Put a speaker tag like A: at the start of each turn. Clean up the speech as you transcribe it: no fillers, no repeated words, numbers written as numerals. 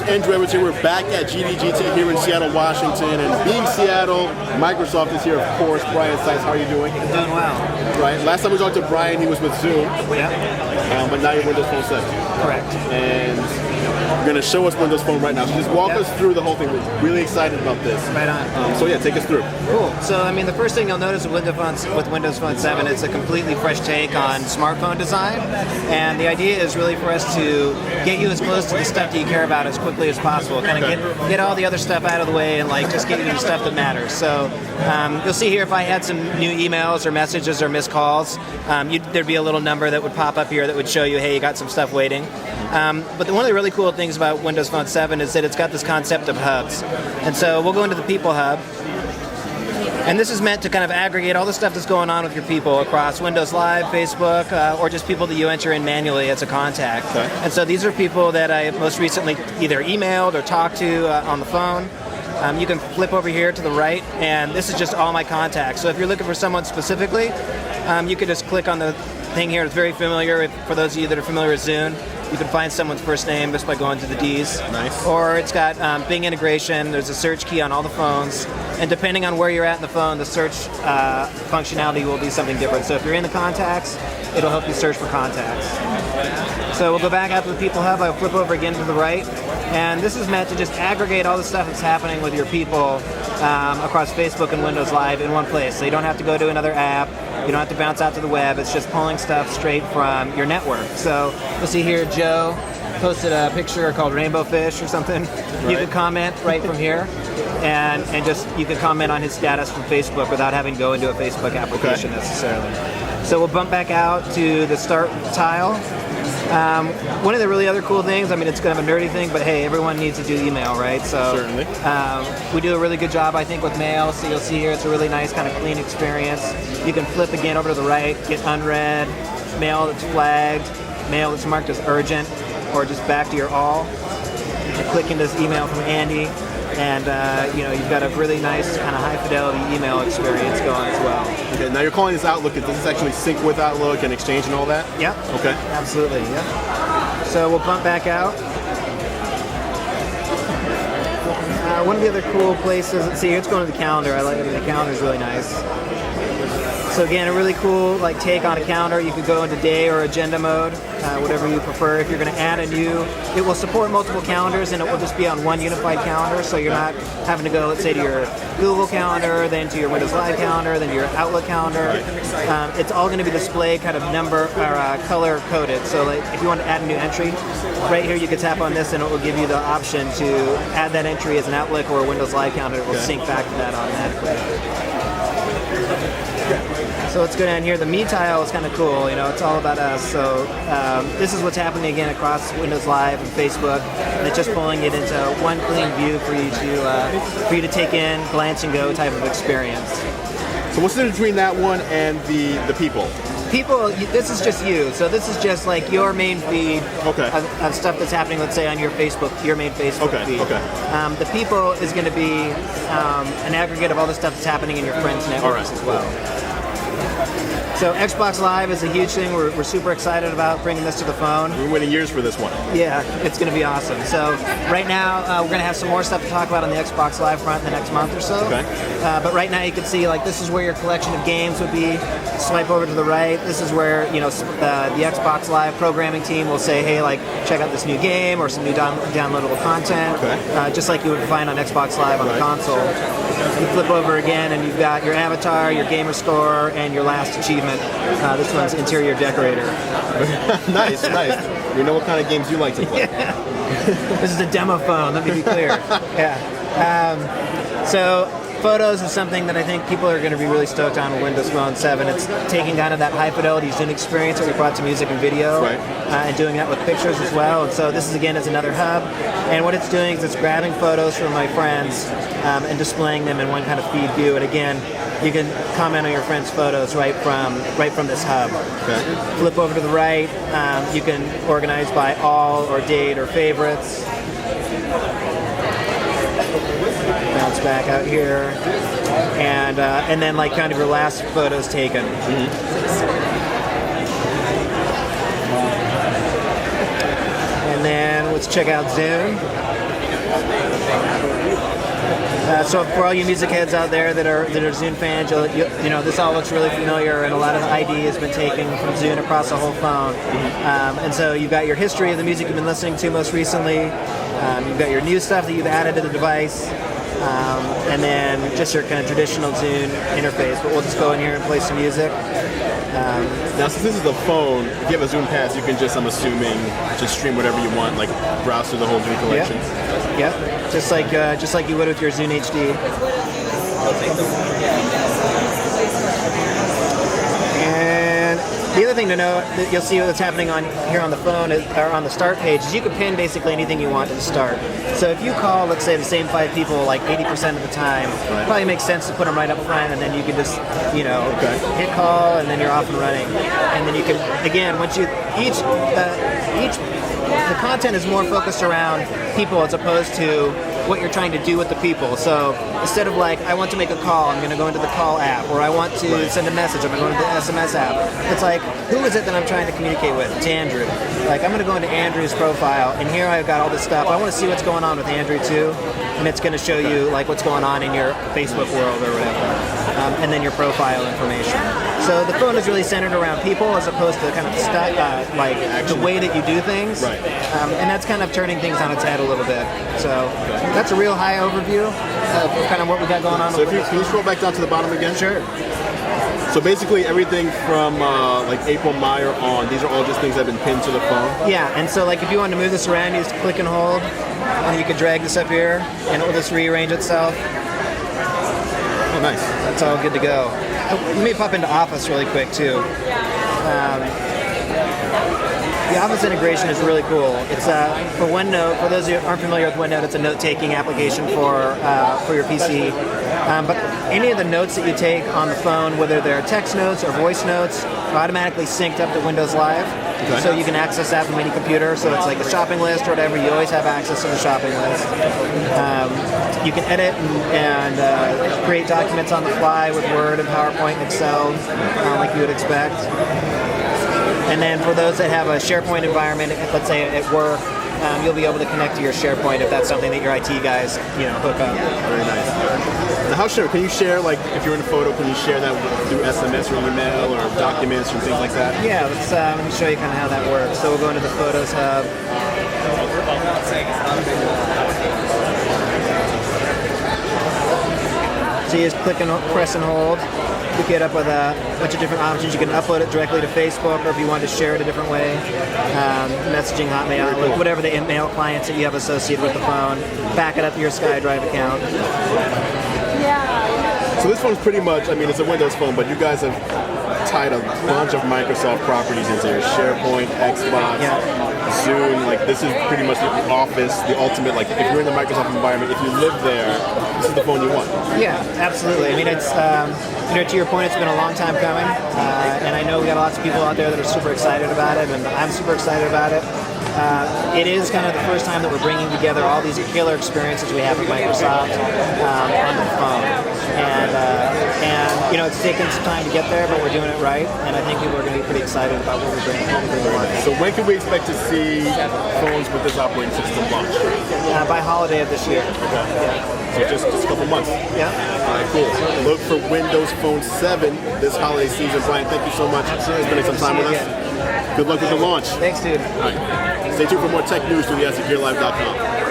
A: Andrew Edwards here. We're back at GDGT here in Seattle, Washington. And being Seattle, Microsoft is here, of course. Brian Sykes, how are you doing?
B: I'm doing well.
A: Right. Last time we talked to Brian, he was with Zoom.
B: Yeah.
A: But now you're Windows Phone 7.
B: Correct.
A: And you're going to show us Windows Phone right now. So just walk us through the whole thing. We're really excited about this.
B: Right on.
A: So yeah, take us through.
B: Cool. So I mean, the first thing you'll notice with Windows Phone 7, it's a completely fresh take on smartphone design. And the idea is really for us to get you as close to the stuff that you care about as quickly as possible. Kind of get all the other stuff out of the way and like just get you to the stuff that matters. So you'll see here if I had some new emails or messages or missed calls, there'd be a little number that would pop up here that would show you, hey, you got some stuff waiting. But one of the really cool things about Windows Phone 7 is that it's got this concept of hubs. And so we'll go into the People Hub. And this is meant to kind of aggregate all the stuff that's going on with your people across Windows Live, Facebook, or just people that you enter in manually as a contact.
A: Okay.
B: And so these are people that I most recently either emailed or talked to on the phone. You can flip over here to the right, and this is just all my contacts. So if you're looking for someone specifically, you could just click on the thing here. It's very familiar. For those of you that are familiar with Zoom, you can find someone's first name just by going to the D's.
A: Nice.
B: Or it's got Bing integration. There's a search key on all the phones. And depending on where you're at in the phone, the search functionality will be something different. So if you're in the contacts, it'll help you search for contacts. So we'll go back out to the People Hub. I'll flip over again to the right. And this is meant to just aggregate all the stuff that's happening with your people across Facebook and Windows Live in one place. So you don't have to go to another app. You don't have to bounce out to the web. It's just pulling stuff straight from your network. So you'll see here Joe posted a picture called Rainbow Fish or something. Right. You can comment right from here. And just you can comment on his status from Facebook without having to go into a Facebook application necessarily. So we'll bump back out to the Start tile. One of the really other cool things, I mean, it's kind of a nerdy thing, but hey, everyone needs to do email, right? So
A: certainly.
B: We do a really good job, I think, with mail. So you'll see here, it's a really nice kind of clean experience. You can flip again over to the right, get unread, mail that's flagged, mail that's marked as urgent, or just back to your all. You click into this email from Andy, and you've got a really nice kind of high fidelity email experience going as well.
A: Okay, now you're calling this Outlook. Does this actually sync with Outlook and Exchange and all that?
B: Yep.
A: Okay.
B: Absolutely, yep. So we'll bump back out. One of the other cool places, let's see, here it's going to the calendar. The calendar's really nice. So again, a really cool take on a calendar. You could go into day or agenda mode, whatever you prefer. If you're going to add a new, it will support multiple calendars, and it will just be on one unified calendar. So you're not having to go, let's say, to your Google Calendar, then to your Windows Live calendar, then to your Outlook calendar. It's all going to be displayed kind of number or color coded. So if you want to add a new entry, right here you can tap on this, and it will give you the option to add that entry as an Outlook or a Windows Live calendar. It will sync back to that automatically. So let's go down here. The Me tile is kind of cool. It's all about us. So this is what's happening again across Windows Live and Facebook, and it's just pulling it into one clean view for you to take in, glance and go type of experience.
A: So what's the difference between that one and the People?
B: People, this is just you. So this is just your main feed of stuff that's happening, let's say, on your main Facebook feed.
A: Okay.
B: The People is going to be an aggregate of all the stuff that's happening in your friends' networks as well. So Xbox Live is a huge thing. We're super excited about bringing this to the phone.
A: We're waiting years for this one.
B: Yeah, it's going to be awesome. So right now, we're going to have some more stuff to talk about on the Xbox Live front in the next month or so.
A: Okay.
B: But right now you can see this is where your collection of games would be. Swipe over to the right. This is where the Xbox Live programming team will say, hey, check out this new game or some new downloadable content.
A: Okay.
B: Just like you would find on Xbox Live on the console. You flip over again, and you've got your avatar, your gamer score, and your last achievement. This one's interior decorator.
A: Nice. You know what kind of games you like to play.
B: Yeah. This is a demo phone, let me be clear. Yeah. So photos is something that I think people are going to be really stoked on with Windows Phone 7. It's taking kind of that high fidelity Zoom experience that we brought to music and video, and doing that with pictures as well. And so this is another hub. And what it's doing is it's grabbing photos from my friends and displaying them in one kind of feed view. And again, you can comment on your friends' photos right from this hub.
A: Okay.
B: Flip over to the right. You can organize by all or date or favorites. Bounce back out here, and then kind of your last photos taken. And then let's check out Zoom. So for all you music heads out there that are Zune fans, you know this all looks really familiar, and a lot of the ID has been taken from Zune across the whole phone. And so you've got your history of the music you've been listening to most recently. You've got your new stuff that you've added to the device, and then just your kind of traditional Zune interface. But we'll just go in here and play some music.
A: Now, since this is the phone, if you have a Zune Pass, you can just, I'm assuming, just stream whatever you want, like browse through the whole Zune collection.
B: Yep. Just like you would with your Zune HD. And the other thing to note that you'll see what's happening on here on the phone or on the start page is you can pin basically anything you want to the start. So if you call, let's say, the same 5 people like 80% of the time, it probably makes sense to put them right up front, and then you can just, hit call, and then you're off and running. And then you can, again, once you the content is more focused around people as opposed to what you're trying to do with the people. So instead of like, I want to make a call, I'm going to go into the call app, or I want to send a message, I'm going to go into the SMS app. It's like, who is it that I'm trying to communicate with? It's Andrew. Like, I'm going to go into Andrew's profile, and here I've got all this stuff. I want to see what's going on with Andrew too, and it's going to show you like what's going on in your Facebook world or whatever. And then your profile information. So the phone is really centered around people as opposed to kind of like the way that you do things.
A: Right.
B: And that's kind of turning things on its head a little bit. So that's a real high overview of kind of what we got going on.
A: So can you scroll back down to the bottom again?
B: Sure.
A: So basically everything from like April, Meyer on, these are all just things that have been pinned to the phone?
B: Yeah, and so like if you want to move this around, you just click and hold, and you can drag this up here, and it will just rearrange itself.
A: Oh, nice.
B: That's all good to go. Let me pop into Office really quick too. The Office integration is really cool. It's for OneNote. For those who aren't familiar with OneNote, it's a note-taking application for your PC. But any of the notes that you take on the phone, whether they're text notes or voice notes, are automatically synced up to Windows Live. Okay. So you can access that from any computer. So it's like a shopping list or whatever. You always have access to the shopping list. You can edit and create documents on the fly with Word and PowerPoint and Excel, like you would expect. And then for those that have a SharePoint environment, let's say at work, you'll be able to connect to your SharePoint if that's something that your IT guys, hook up.
A: Very nice. Now, can you share, like, if you're in a photo, can you share that through SMS or email or documents or things like that?
B: Yeah, let me show you kind of how that works. So we'll go into the Photos hub. So you just click and press and hold. You get up with a bunch of different options. You can upload it directly to Facebook, or if you want to share it a different way, messaging, Hotmail, Outlook, whatever the email clients that you have associated with the phone. Back it up to your SkyDrive account.
A: So this one's pretty much, it's a Windows phone, but you guys have tied a bunch of Microsoft properties into your SharePoint, Xbox, Zoom. Like, this is pretty much the Office, the ultimate, like, if you're in the Microsoft environment, if you live there, this is the phone you want.
B: Yeah, absolutely. It's, to your point, it's been a long time coming, and I know we got lots of people out there that are super excited about it, and I'm super excited about it. It is kind of the first time that we're bringing together all these killer experiences we have at Microsoft onto the phone. And it's taken some time to get there, but we're doing it right, and I think people are going to be pretty excited about what we're bringing to market.
A: So when can we expect to see phones with this operating system launch?
B: By holiday of this year.
A: Okay. Yeah. So just a couple months.
B: Yeah.
A: All right, cool. Look for Windows Phone 7 this holiday season. Brian, thank you so much for spending some time with us. Good luck with the launch.
B: Thanks, dude.
A: All right. Stay tuned for more tech news through the AssetGearLive.com.